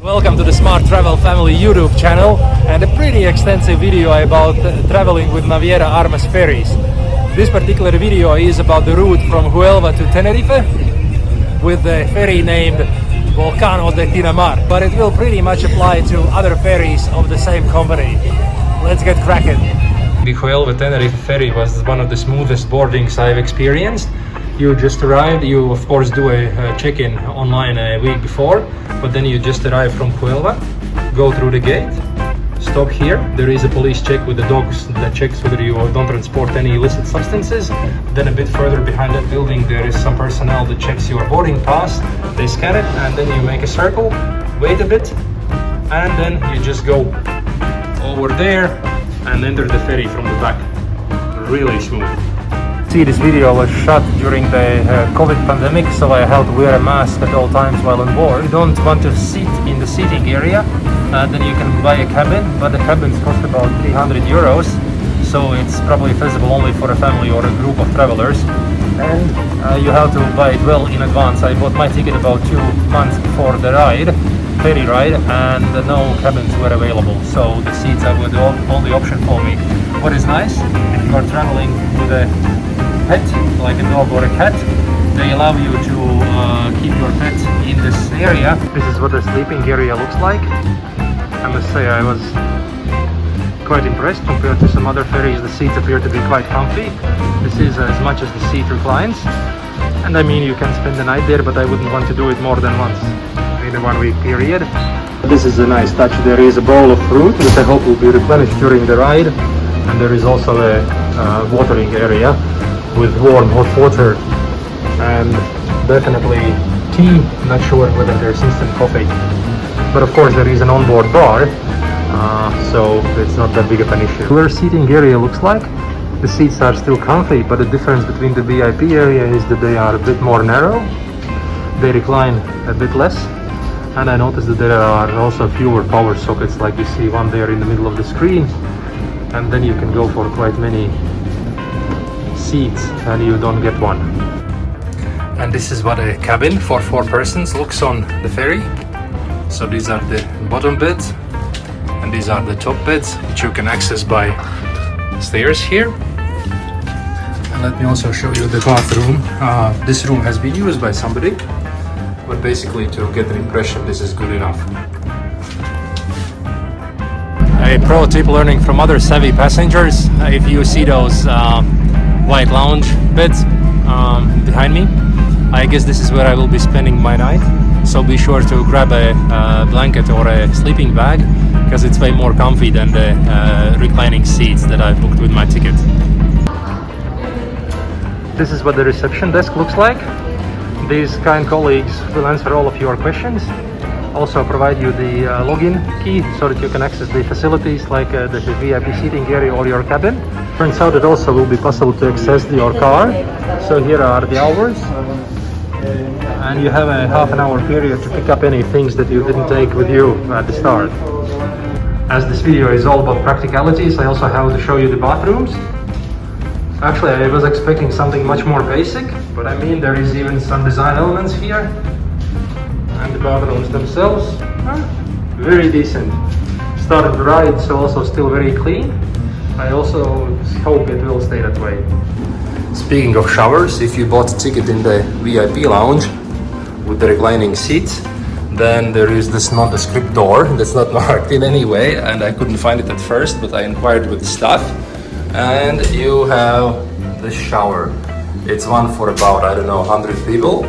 Welcome to the Smart Travel Family YouTube channel and a pretty extensive video about traveling with Naviera Armas ferries. This particular video is about the route from Huelva to Tenerife with the ferry named Volcano de Tinamar, but it will pretty much apply to other ferries of the same company. Let's get cracking. The Huelva Tenerife ferry was one of the smoothest boardings I've experienced. You just arrived, you of course do a check-in online a week before, but then you just arrive from Huelva, go through the gate, stop here. There is a police check with the dogs that checks whether you don't transport any illicit substances. Then a bit further behind that building there is some personnel that checks your boarding pass. They scan it and then you make a circle, wait a bit, and then you just go over there and enter the ferry from the back. Really smooth. See, this video was shot during the COVID pandemic, so I had to wear a mask at all times while on board. If you don't want to sit in the seating area, then you can buy a cabin, but the cabins cost about 300 euros, so it's probably feasible only for a family or a group of travelers. And you have to buy it well in advance. I bought my ticket about 2 months before the ferry ride, and no cabins were available, so the seats were the only option for me. What is nice, if you are traveling with a pet, like a dog or a cat, they allow you to keep your pet in this area. This is what the sleeping area looks like. I must say I was quite impressed compared to some other ferries. The seats appear to be quite comfy. This is as much as the seat reclines, and I mean you can spend the night there, but I wouldn't want to do it more than once in a 1 week period. This is a nice touch. There is a bowl of fruit that I hope will be replenished during the ride, and there is also a watering area with warm hot water and definitely tea. Not sure whether there's instant coffee, but of course there is an onboard bar, so it's not that big of an issue. Where seating area looks like, the seats are still comfy, but the difference between the VIP area is that they are a bit more narrow, they recline a bit less, and I noticed that there are also fewer power sockets, like you see one there in the middle of the screen, and then you can go for quite many seats and you don't get one. And this is what a cabin for 4 persons looks on the ferry. So these are the bottom beds and these are the top beds, which you can access by stairs here. And let me also show you the bathroom. This room has been used by somebody, but basically to get an impression this is good enough. A pro tip learning from other savvy passengers: if you see those white lounge beds behind me, I guess this is where I will be spending my night, so be sure to grab a blanket or a sleeping bag, because it's way more comfy than the reclining seats that I booked with my ticket. This is what the reception desk looks like. These kind colleagues will answer all of your questions, also provide you the login key so that you can access the facilities like the VIP seating area or your cabin. Turns out it also will be possible to access your car. So here are the hours, and you have a half-an-hour period to pick up any things that you didn't take with you at the start. As this video is all about practicalities, I also have to show you the bathrooms. Actually, I was expecting something much more basic, but I mean there is even some design elements here. And the bathrooms themselves are very decent. Started the ride, so also still very clean. I also hope it will stay that way. Speaking of showers, if you bought a ticket in the VIP lounge with the reclining seats, then there is this nondescript door that's not marked in any way, and I couldn't find it at first, but I inquired with the staff, and you have the shower. It's one for about, I don't know, 100 people,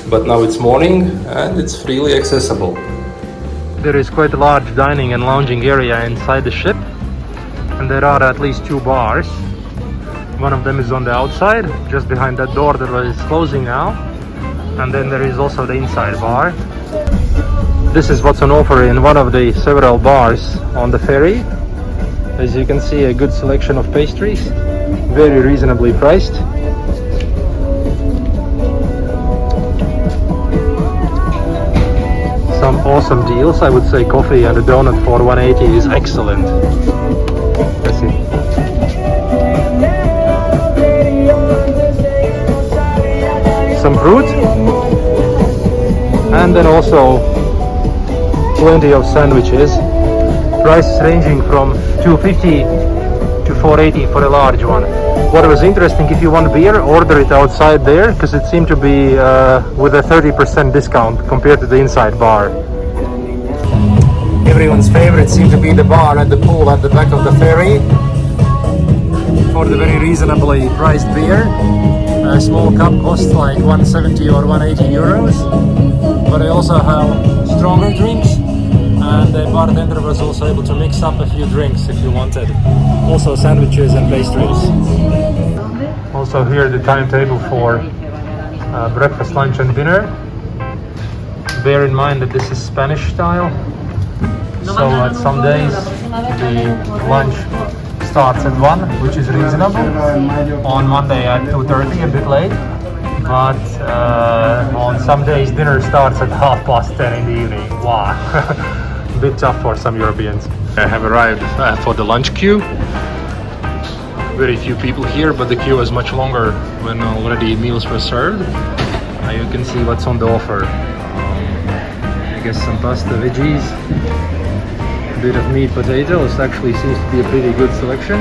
but now it's morning and it's freely accessible. There is quite a large dining and lounging area inside the ship, and there are at least 2 bars. One of them is on the outside, just behind that door that is closing now, and then there is also the inside bar. This is what's on offer in one of the several bars on the ferry. As you can see, a good selection of pastries, very reasonably priced. Some awesome deals. I would say coffee and a donut for 180 is excellent. Let's see. Some fruit, and then also plenty of sandwiches. Prices ranging from 250 to 480 for a large one. What was interesting, if you want beer, order it outside there, because it seemed to be with a 30% discount compared to the inside bar. Everyone's favorite seemed to be the bar at the pool at the back of the ferry for the very reasonably priced beer. A small cup costs like 170 or 180 euros, but I also have stronger drinks, and the bartender was also able to mix up a few drinks if you wanted. Also sandwiches and pastries. Also here the timetable for breakfast, lunch and dinner. Bear in mind that this is Spanish style, so at some days the lunch starts at 1, which is reasonable. On Monday at 2:30, a bit late, but on some days dinner starts at 10:30 in the evening. Wow, a bit tough for some Europeans. I have arrived for the lunch queue. Very few people here, but the queue was much longer when already meals were served. You can see what's on the offer. I guess some pasta, veggies, a bit of meat, potatoes. Actually seems to be a pretty good selection.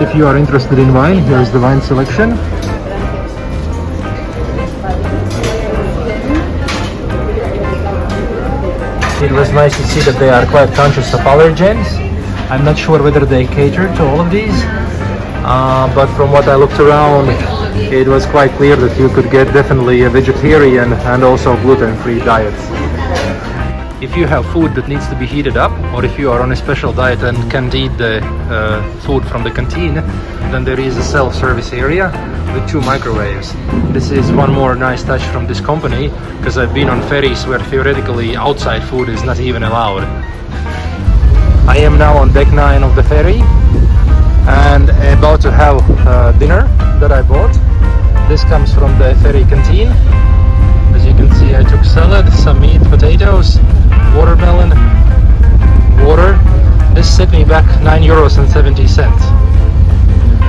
If you are interested in wine, here's the wine selection. It was nice to see that they are quite conscious of allergens. I'm not sure whether they cater to all of these, but from what I looked around, it was quite clear that you could get definitely a vegetarian and also gluten-free diet. If you have food that needs to be heated up, or if you are on a special diet and can't eat the food from the canteen, then there is a self-service area with 2 microwaves. This is one more nice touch from this company, because I've been on ferries where theoretically outside food is not even allowed. I am now on deck 9 of the ferry and about to have dinner that I bought. This comes from the ferry canteen. As you can see, I took salad, some meat, potatoes, watermelon, water. This set me back 9.70 euros.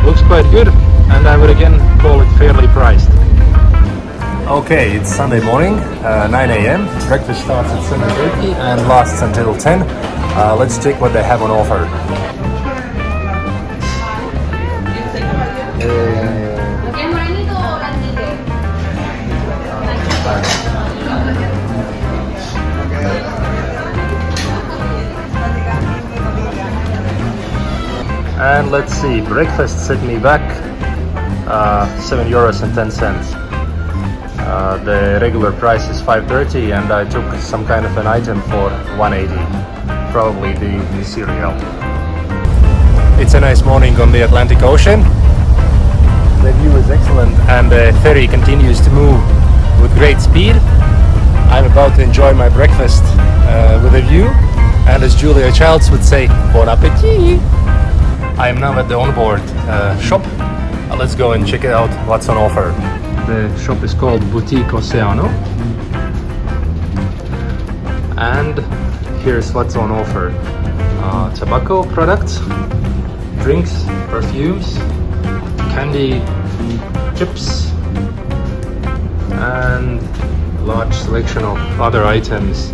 Looks quite good, and I would again call it fairly priced. Okay, it's Sunday morning, 9 a.m. Breakfast starts at 7:30 and lasts until 10. Let's check what they have on offer. And let's see, breakfast set me back 7.10 euros. The regular price is 5.30, and I took some kind of an item for 1.80, probably the cereal. It's a nice morning on the Atlantic Ocean. The view is excellent, and the ferry continues to move with great speed. I'm about to enjoy my breakfast with a view, and as Julia Childs would say, bon appetit! I am now at the onboard shop. Let's go and check it out what's on offer. The shop is called Boutique Oceano, and here's what's on offer. Tobacco products, drinks, perfumes, candy, chips, and large selection of other items,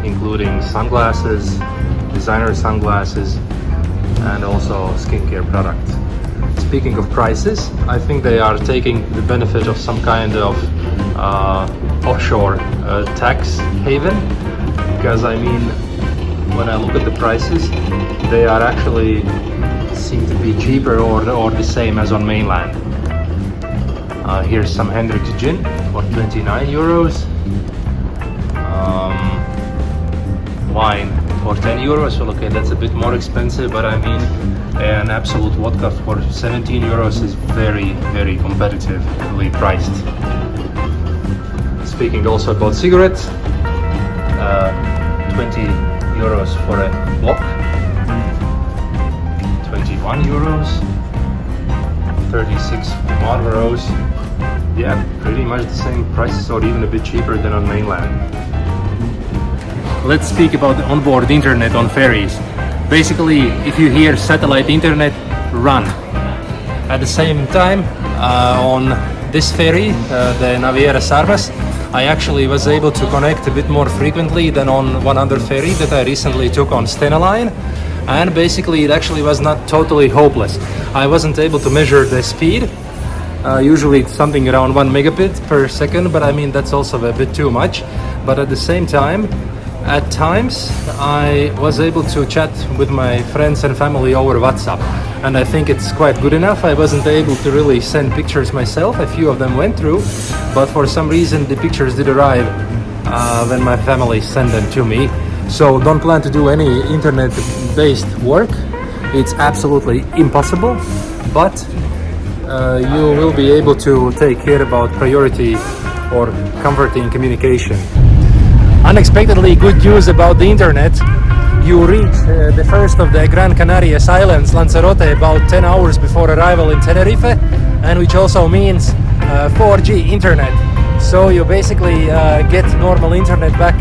including sunglasses, designer sunglasses, and also skincare products. Speaking of prices, I think they are taking the benefit of some kind of offshore tax haven, because I mean, when I look at the prices, they are actually seem to be cheaper or the same as on mainland. Here's some Hendrix gin for 29 euros. Wine for 10 euros. Well, okay, that's a bit more expensive, but I mean, an absolute vodka for 17 euros is very, very competitively priced. Speaking also about cigarettes, 20 euros for a block, 21 euros, 36 Marlboros, yeah, pretty much the same prices or even a bit cheaper than on mainland. Let's speak about the onboard internet on ferries. Basically, if you hear satellite internet, run. At the same time, on this ferry, the Naviera Armas, I actually was able to connect a bit more frequently than on one other ferry that I recently took on Stena Line. And basically it actually was not totally hopeless. I wasn't able to measure the speed. Usually it's something around 1 megabit per second, but I mean that's also a bit too much. But at the same time, at times I was able to chat with my friends and family over WhatsApp, and I think it's quite good enough. I wasn't able to really send pictures myself. A few of them went through, but for some reason the pictures did arrive when my family sent them to me. So don't plan to do any internet-based work. It's absolutely impossible, but you will be able to take care about priority or comforting communication. Unexpectedly good news about the internet. You reach the first of the Gran Canaria Islands, Lanzarote, about 10 hours before arrival in Tenerife, and which also means 4G internet. So you basically get normal internet back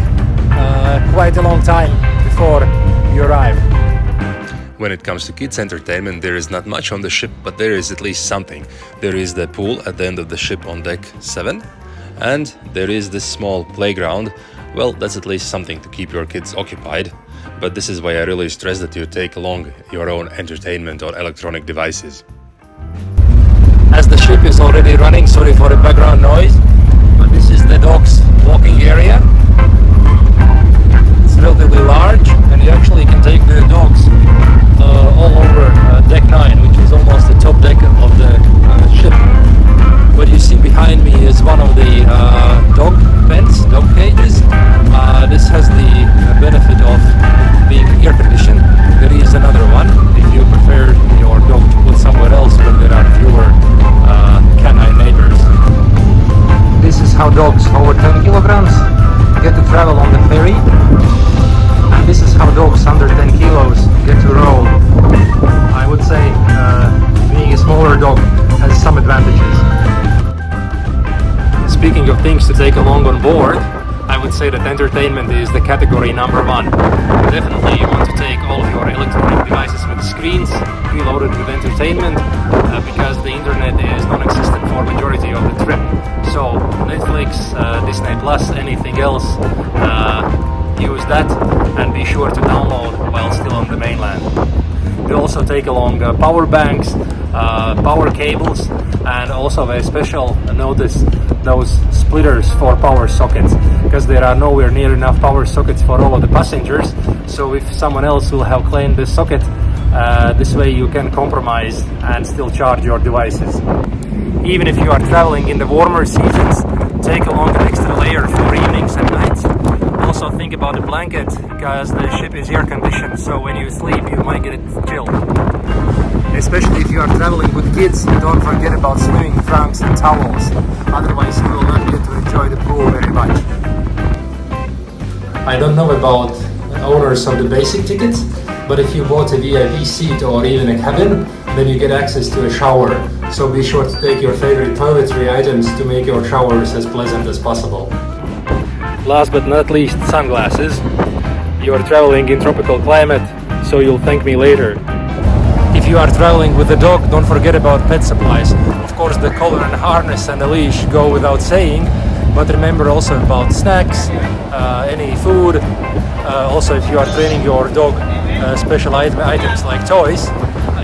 quite a long time before you arrive. When it comes to kids entertainment, there is not much on the ship, but there is at least something. There is the pool at the end of the ship on deck 7, and there is this small playground. Well, that's at least something to keep your kids occupied, but this is why I really stress that you take along your own entertainment or electronic devices. As the ship is already running, sorry for the background noise, but this is the docks walking area. It's relatively large, and you actually can take the dogs all over deck 9, which is almost the top deck of the ship. What you see behind me is one of the dog pens, dog cages. This has the benefit of being air conditioned. There is another one if you prefer your dog to put somewhere else when there are fewer canine neighbors. This is how dogs over 10 kilograms get to travel on the ferry. And this is how dogs under 10 kilos get to row. I would say being a smaller dog has some advantages. Speaking of things to take along on board, I would say that entertainment is the category number 1. Definitely you want to take all of your electronic devices with screens preloaded with entertainment because the internet is non-existent for majority of the trip. So Netflix, Disney Plus, anything else, use that and be sure to download while still on the mainland. We also take along power banks, power cables, and also a special notice those splitters for power sockets, because there are nowhere near enough power sockets for all of the passengers. So if someone else will have claimed this socket, this way you can compromise and still charge your devices. Even if you are traveling in the warmer seasons, take along an extra layer for evenings and nights. Also think about the blanket, because the ship is air conditioned, so when you sleep you might get it chilled. Especially if you are traveling with kids, don't forget about swimming trunks and towels, otherwise you will not get to enjoy the pool very much. I don't know about owners of the basic tickets, but if you bought a VIP seat or even a cabin, then you get access to a shower. So be sure to take your favorite toiletry items to make your showers as pleasant as possible. Last but not least, sunglasses. You are traveling in tropical climate, so you'll thank me later. If you are traveling with a dog, don't forget about pet supplies. Of course, the collar and harness and the leash go without saying, but remember also about snacks, any food. Also, if you are training your dog, special items like toys.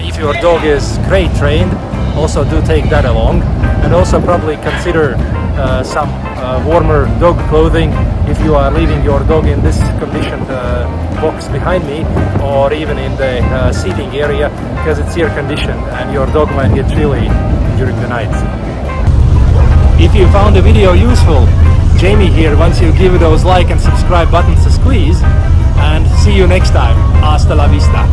If your dog is crate trained, also do take that along. And also probably consider some warmer dog clothing if you are leaving your dog in this conditioned box behind me, or even in the seating area, because it's air conditioned and your dog might get chilly during the night. If you found the video useful, Jamie here wants you to give those like and subscribe buttons a squeeze, and see you next time. Hasta la vista.